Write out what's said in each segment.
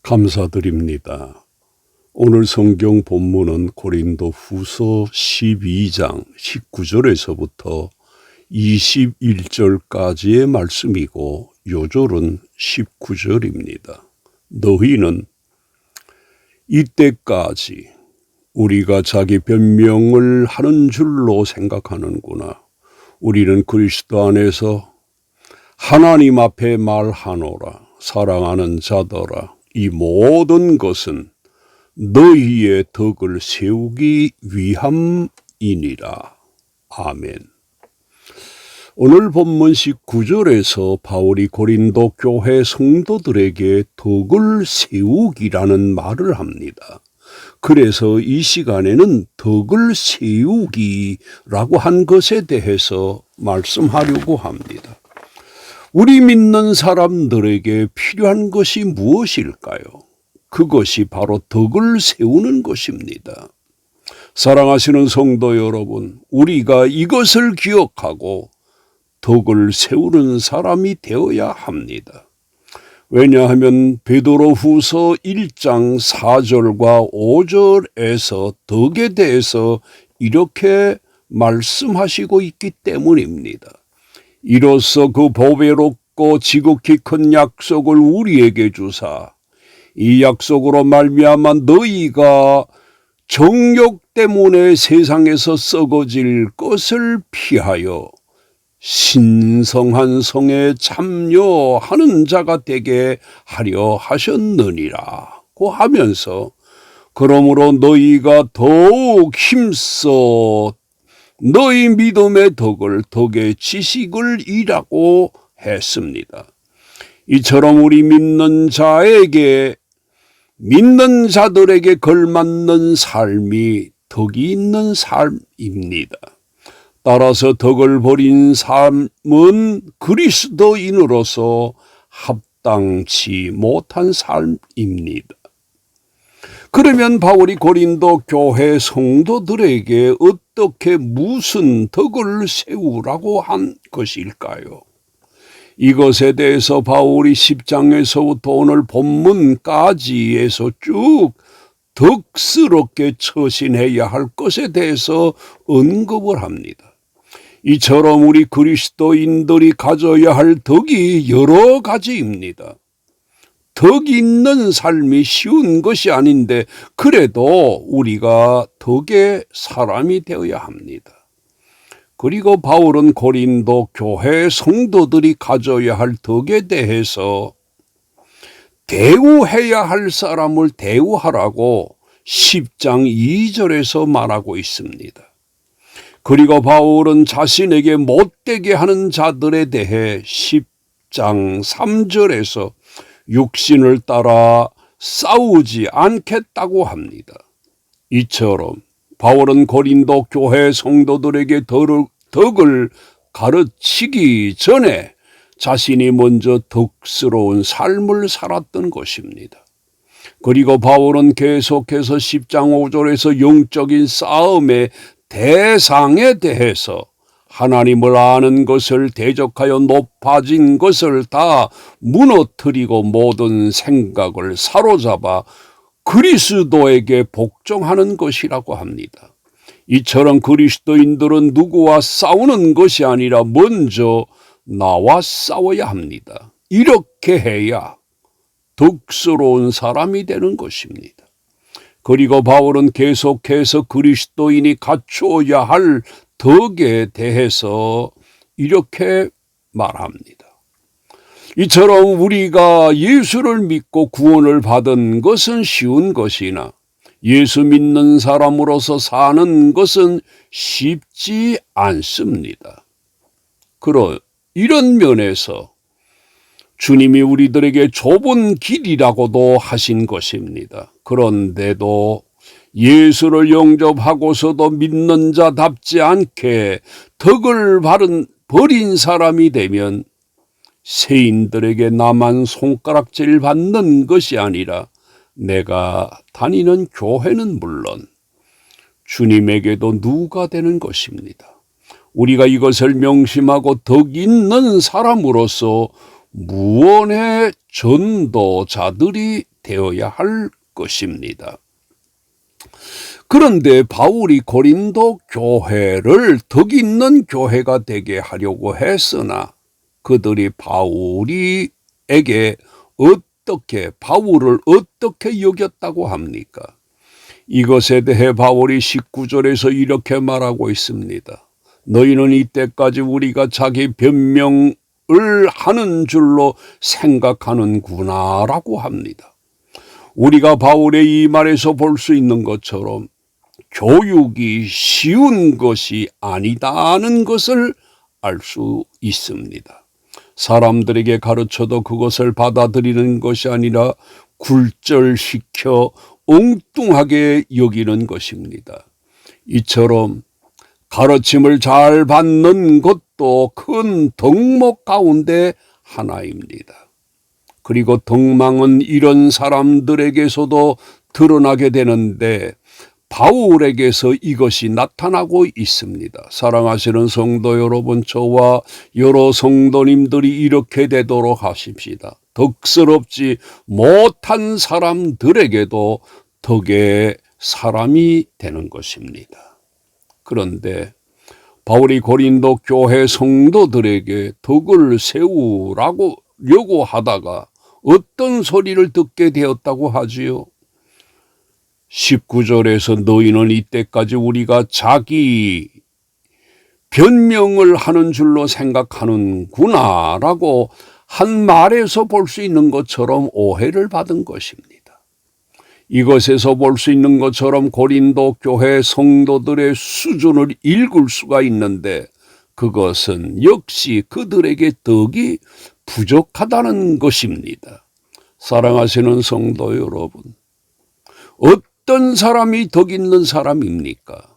감사드립니다. 오늘 성경 본문은 고린도 후서 12장 19절에서부터 21절까지의 말씀이고 요절은 19절입니다. 너희는 이때까지 우리가 자기 변명을 하는 줄로 생각하는구나. 우리는 그리스도 안에서 하나님 앞에 말하노라. 사랑하는 자들아, 이 모든 것은 너희의 덕을 세우기 위함이니라. 아멘. 오늘 본문 19절에서 바울이 고린도 교회 성도들에게 덕을 세우기라는 말을 합니다. 그래서 이 시간에는 덕을 세우기라고 한 것에 대해서 말씀하려고 합니다. 우리 믿는 사람들에게 필요한 것이 무엇일까요? 그것이 바로 덕을 세우는 것입니다. 사랑하시는 성도 여러분, 우리가 이것을 기억하고 덕을 세우는 사람이 되어야 합니다. 왜냐하면 베드로후서 1장 4절과 5절에서 덕에 대해서 이렇게 말씀하시고 있기 때문입니다. 이로써 그 보배롭고 지극히 큰 약속을 우리에게 주사 이 약속으로 말미암아 너희가 정욕 때문에 세상에서 썩어질 것을 피하여 신성한 성에 참여하는 자가 되게 하려 하셨느니라고 하면서 그러므로 너희가 더욱 힘써 너희 믿음의 덕을 덕의 지식을 이라고 했습니다. 이처럼 우리 믿는 자들에게 걸맞는 삶이 덕이 있는 삶입니다. 따라서 덕을 버린 삶은 그리스도인으로서 합당치 못한 삶입니다. 그러면 바울이 고린도 교회 성도들에게 어떻게 무슨 덕을 세우라고 한 것일까요? 이것에 대해서 바울이 10장에서부터 오늘 본문까지에서 쭉 덕스럽게 처신해야 할 것에 대해서 언급을 합니다. 이처럼 우리 그리스도인들이 가져야 할 덕이 여러 가지입니다. 덕 있는 삶이 쉬운 것이 아닌데 그래도 우리가 덕의 사람이 되어야 합니다. 그리고 바울은 고린도 교회 성도들이 가져야 할 덕에 대해서 대우해야 할 사람을 대우하라고 10장 2절에서 말하고 있습니다. 그리고 바울은 자신에게 못되게 하는 자들에 대해 10장 3절에서 육신을 따라 싸우지 않겠다고 합니다. 이처럼 바울은 고린도 교회 성도들에게 덕을 가르치기 전에 자신이 먼저 덕스러운 삶을 살았던 것입니다. 그리고 바울은 계속해서 10장 5절에서 영적인 싸움의 대상에 대해서 하나님을 아는 것을 대적하여 높아진 것을 다 무너뜨리고 모든 생각을 사로잡아 그리스도에게 복종하는 것이라고 합니다. 이처럼 그리스도인들은 누구와 싸우는 것이 아니라 먼저 나와 싸워야 합니다. 이렇게 해야 덕스러운 사람이 되는 것입니다. 그리고 바울은 계속해서 그리스도인이 갖추어야 할 덕에 대해서 이렇게 말합니다. 이처럼 우리가 예수를 믿고 구원을 받은 것은 쉬운 것이나 예수 믿는 사람으로서 사는 것은 쉽지 않습니다. 이런 면에서 주님이 우리들에게 좁은 길이라고도 하신 것입니다. 그런데도 예수를 영접하고서도 믿는 자답지 않게 덕을 버린 사람이 되면 세인들에게 나만 손가락질 받는 것이 아니라 내가 다니는 교회는 물론 주님에게도 누가 되는 것입니다. 우리가 이것을 명심하고 덕 있는 사람으로서 무언의 전도자들이 되어야 할 것입니다. 그런데 바울이 고린도 교회를 덕 있는 교회가 되게 하려고 했으나 그들이 바울을 어떻게 여겼다고 합니까? 이것에 대해 바울이 19절에서 이렇게 말하고 있습니다. 너희는 이때까지 우리가 자기 변명을 하는 줄로 생각하는구나 라고 합니다. 우리가 바울의 이 말에서 볼 수 있는 것처럼 교육이 쉬운 것이 아니다는 것을 알 수 있습니다. 사람들에게 가르쳐도 그것을 받아들이는 것이 아니라 굴절시켜 엉뚱하게 여기는 것입니다. 이처럼 가르침을 잘 받는 것도 큰 덕목 가운데 하나입니다. 그리고 덕망은 이런 사람들에게서도 드러나게 되는데 바울에게서 이것이 나타나고 있습니다. 사랑하시는 성도 여러분, 저와 여러 성도님들이 이렇게 되도록 하십시다. 덕스럽지 못한 사람들에게도 덕의 사람이 되는 것입니다. 그런데 바울이 고린도 교회 성도들에게 덕을 세우라고 요구하다가 어떤 소리를 듣게 되었다고 하지요? 19절에서 너희는 이때까지 우리가 자기 변명을 하는 줄로 생각하는구나 라고 한 말에서 볼 수 있는 것처럼 오해를 받은 것입니다. 이것에서 볼 수 있는 것처럼 고린도 교회 성도들의 수준을 읽을 수가 있는데 그것은 역시 그들에게 덕이 부족하다는 것입니다. 사랑하시는 성도 여러분, 어떤 사람이 덕 있는 사람입니까?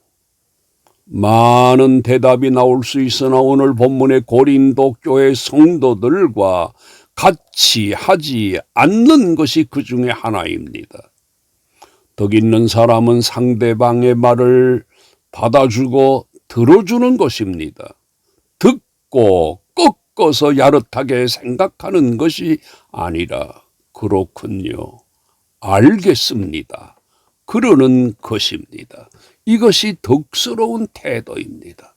많은 대답이 나올 수 있으나 오늘 본문의 고린도 교회 성도들과 같이 하지 않는 것이 그 중에 하나입니다. 덕 있는 사람은 상대방의 말을 받아주고 들어주는 것입니다. 듣고 꺾어서 야릇하게 생각하는 것이 아니라 그렇군요, 알겠습니다, 그러는 것입니다. 이것이 덕스러운 태도입니다.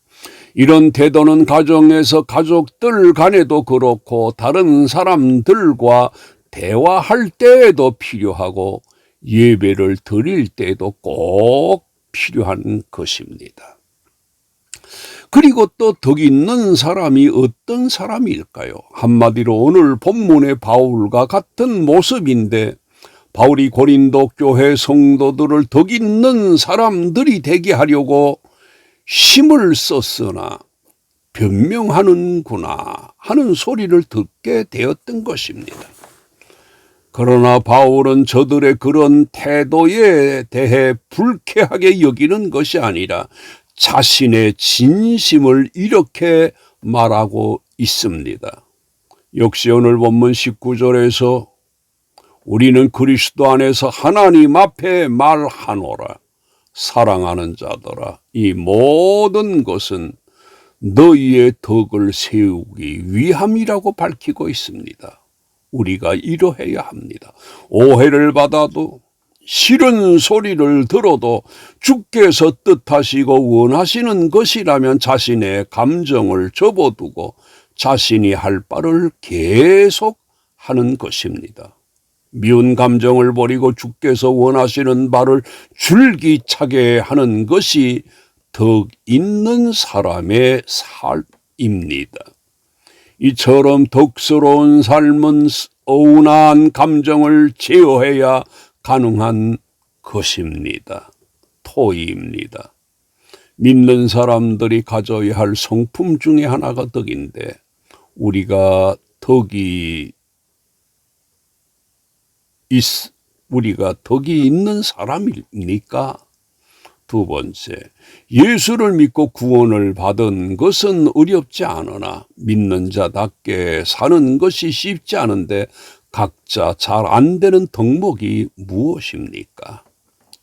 이런 태도는 가정에서 가족들 간에도 그렇고 다른 사람들과 대화할 때에도 필요하고 예배를 드릴 때에도 꼭 필요한 것입니다. 그리고 또 덕 있는 사람이 어떤 사람일까요? 한마디로 오늘 본문의 바울과 같은 모습인데 바울이 고린도 교회 성도들을 덕 있는 사람들이 되게 하려고 힘을 썼으나 변명하는구나 하는 소리를 듣게 되었던 것입니다. 그러나 바울은 저들의 그런 태도에 대해 불쾌하게 여기는 것이 아니라 자신의 진심을 이렇게 말하고 있습니다. 역시 오늘 본문 19절에서 우리는 그리스도 안에서 하나님 앞에 말하노라. 사랑하는 자들아, 이 모든 것은 너희의 덕을 세우기 위함이라고 밝히고 있습니다. 우리가 이러해야 합니다. 오해를 받아도 싫은 소리를 들어도 주께서 뜻하시고 원하시는 것이라면 자신의 감정을 접어두고 자신이 할 바를 계속 하는 것입니다. 미운 감정을 버리고 주께서 원하시는 바를 줄기차게 하는 것이 덕 있는 사람의 삶입니다. 이처럼 덕스러운 삶은 어운한 감정을 제어해야 가능한 것입니다. 토의입니다. 믿는 사람들이 가져야 할 성품 중에 하나가 덕인데 우리가 덕이 있는 사람입니까? 두 번째, 예수를 믿고 구원을 받은 것은 어렵지 않으나 믿는 자답게 사는 것이 쉽지 않은데 각자 잘 안 되는 덕목이 무엇입니까?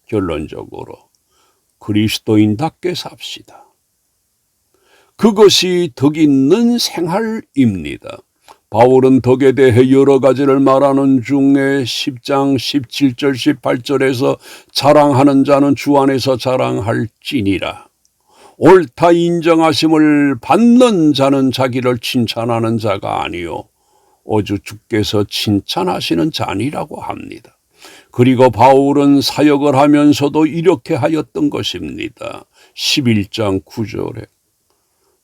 결론적으로 그리스도인답게 삽시다. 그것이 덕 있는 생활입니다. 바울은 덕에 대해 여러 가지를 말하는 중에 10장 17절 18절에서 자랑하는 자는 주 안에서 자랑할지니라. 옳다 인정하심을 받는 자는 자기를 칭찬하는 자가 아니요 오주 주께서 칭찬하시는 자니라고 합니다. 그리고 바울은 사역을 하면서도 이렇게 하였던 것입니다. 11장 9절에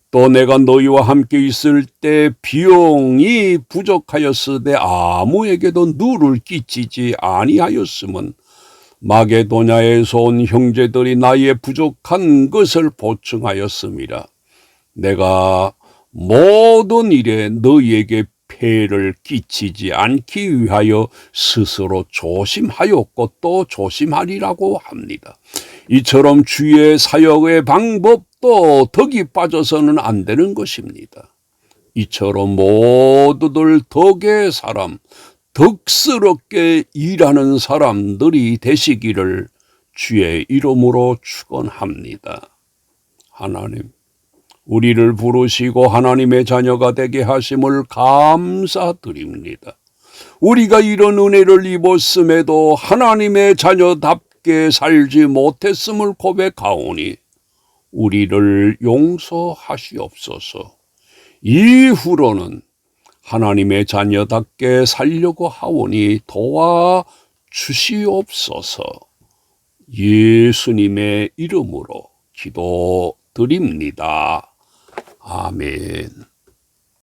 또 내가 너희와 함께 있을 때 비용이 부족하였으되 아무에게도 누를 끼치지 아니하였음은 마게도냐에서 온 형제들이 나의 부족한 것을 보충하였음이라. 내가 모든 일에 너희에게 폐를 끼치지 않기 위하여 스스로 조심하였고 또 조심하리라고 합니다. 이처럼 주의 사역의 방법도 덕이 빠져서는 안 되는 것입니다. 이처럼 모두들 덕의 사람, 덕스럽게 일하는 사람들이 되시기를 주의 이름으로 축원합니다. 하나님, 우리를 부르시고 하나님의 자녀가 되게 하심을 감사드립니다. 우리가 이런 은혜를 입었음에도 하나님의 자녀답게 살지 못했음을 고백하오니 우리를 용서하시옵소서. 이후로는 하나님의 자녀답게 살려고 하오니 도와주시옵소서. 예수님의 이름으로 기도드립니다. 아멘.